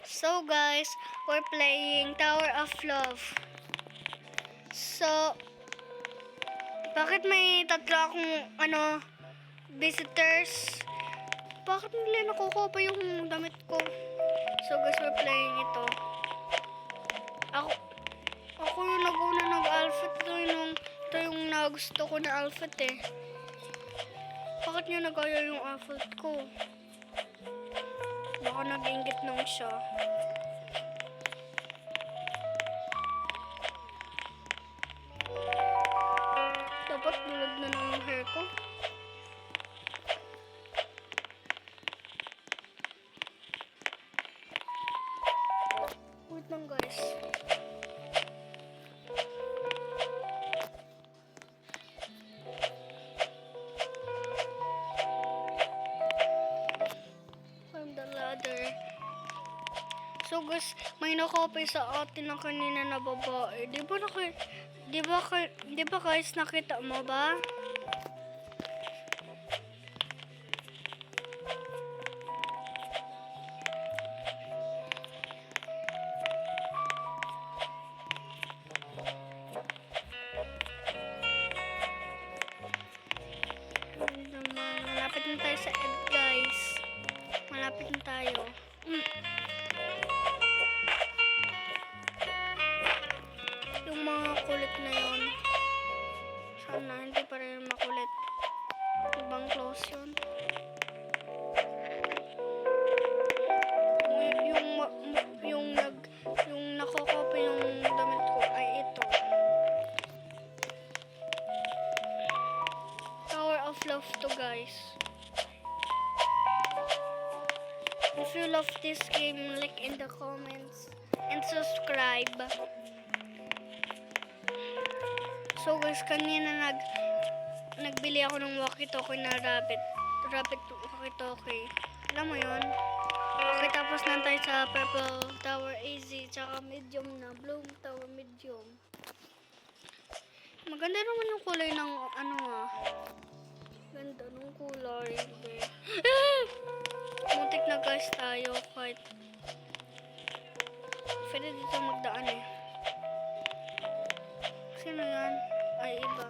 So guys, we're playing Tower of Love. So, bakit may tatlo akong visitors? Bakit nila nakukuha pa yung damit ko? So guys, we're playing ito. Ako yung nag-una nag-outfit. Ito yung nagusto ko na outfit eh. Bakit niya nagaya yung outfit ko? Baka nag-ingit nung siya. Dapat bulag na ng hair ko. Wait lang guys. From the ladder. So guys, may nakopy sa atin na kanina na babae. Di ba guys nakita mo ba? Malapit na tayo sa end guys. Malapit na tayo. Yung mga kulit na yon. Sana hindi pa rin makulit. Ibang close yun. Yung nakokopy yung damit ko ay ito. Tower of Love to guys. If you love this game, like in the comments and subscribe. So guys, kanina nagbili ako ng walkie-talkie na rabbit walkie-talkie. Alam mo yun? Okay, tapos na tayo sa purple tower easy, tsaka medium na blue tower medium. Maganda naman yung kulay ng ganda ng kulay. Muntik na guys tayo kahit pwede dito magdaan eh. Sino yan? Ay, iba.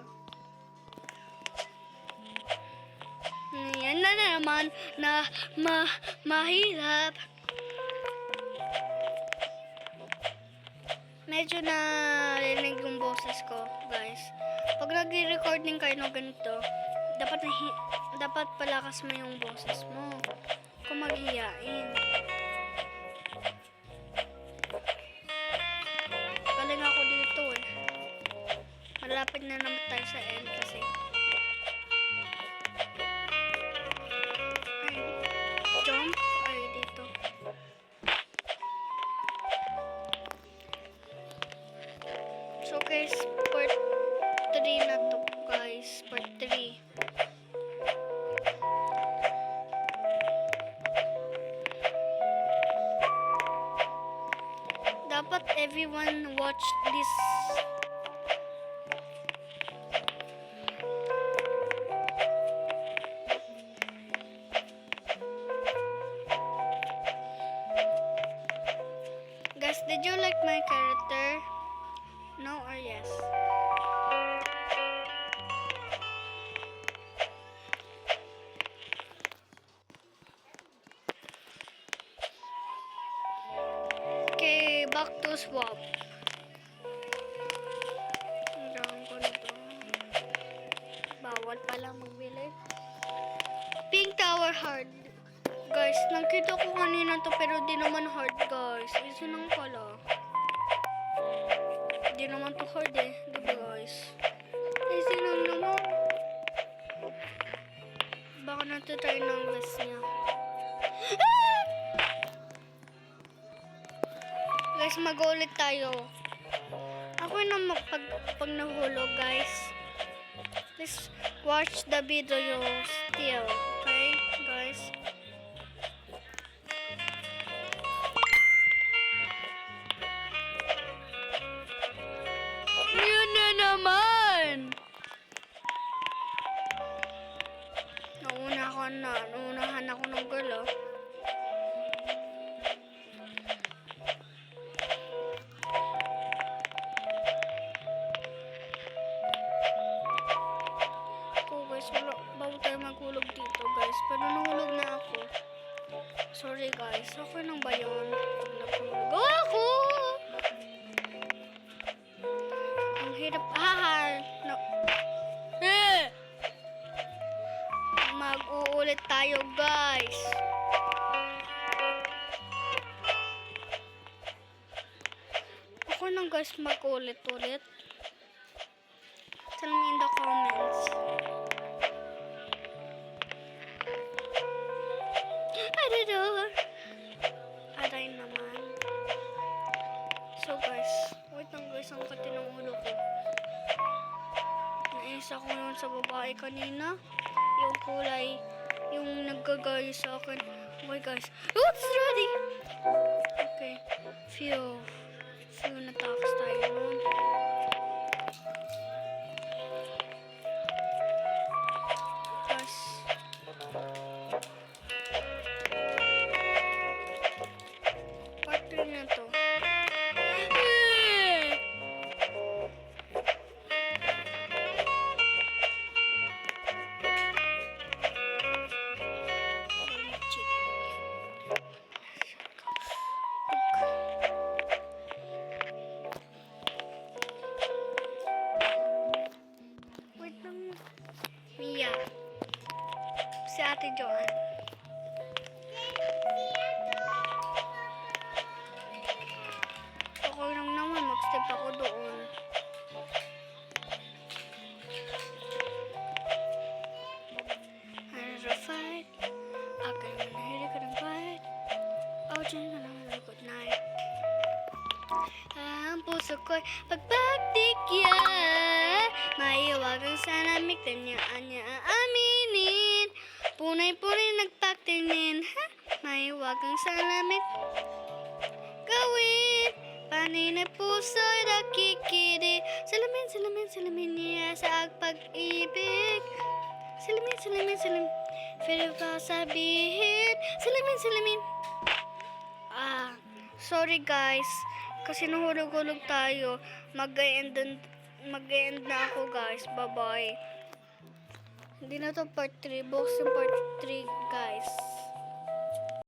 Yan na naman na mahirap. Medyo narinig yung boses ko, guys. Pag nag-recording kayo ng ganito, dapat palakas mo yung boses mo. Kung maghihiyain. Galing ako dito eh. Malapit na naman tayo sa end kasi. Jump. Ay, dito. So guys, part 3 na to guys. Part 3. Dapat everyone watch this. Guys, did you like my character? No or yes? Okay, back to swap. Hanggang ko nito. Bawal pala magbili. Pink Tower hard. Guys, nakita ko kanina to pero di naman hard guys. Easy lang pala. Di naman to hard eh. Diba guys? Easy lang naman. Baka natutry ng best niya. Guys, mag-ulit tayo. Ako na pag nahulog guys. Please watch the video still. Okay guys? Yun na naman! Naunahan ako ng girl, oh. guys, okay lang ba yun? Pag natulog ako! Ang hirap, no. Mag-uulit tayo, guys. Ako lang, guys, mag-ulit-ulit. Tell me in the comments. Aray naman. So, guys, wait lang, guys, ang kati ng ulo ko. Nais ako yun sa babae kanina. Yung kulay, yung naggagaya sa akin. Okay, guys. Oh, it's ready! Okay. Few natakas tayo nun. Guys. Part 3 na to. Wait lang. Mia. Si Ate Joanne. Okay lang naman. Mag-step ako doon. Another fight. Aga naman nahili ka ng fight. Oh, dyan ka naman. Good night. Ang puso ko'y pagpagtikya. Maiwagang sa lamig niya aaminin. Punay-punay nagpaktingin. Maiwagang sa lamig gawin. Panay na puso'y nakikiri. Salamin niya sa pag-ibig. Salamin. Pero pa sabihin. Salamin. Sorry guys. Kasi nahulog-hulog tayo. Mag-end na ako guys. Bye-bye. Hindi na to part 3. Box yung part 3 guys.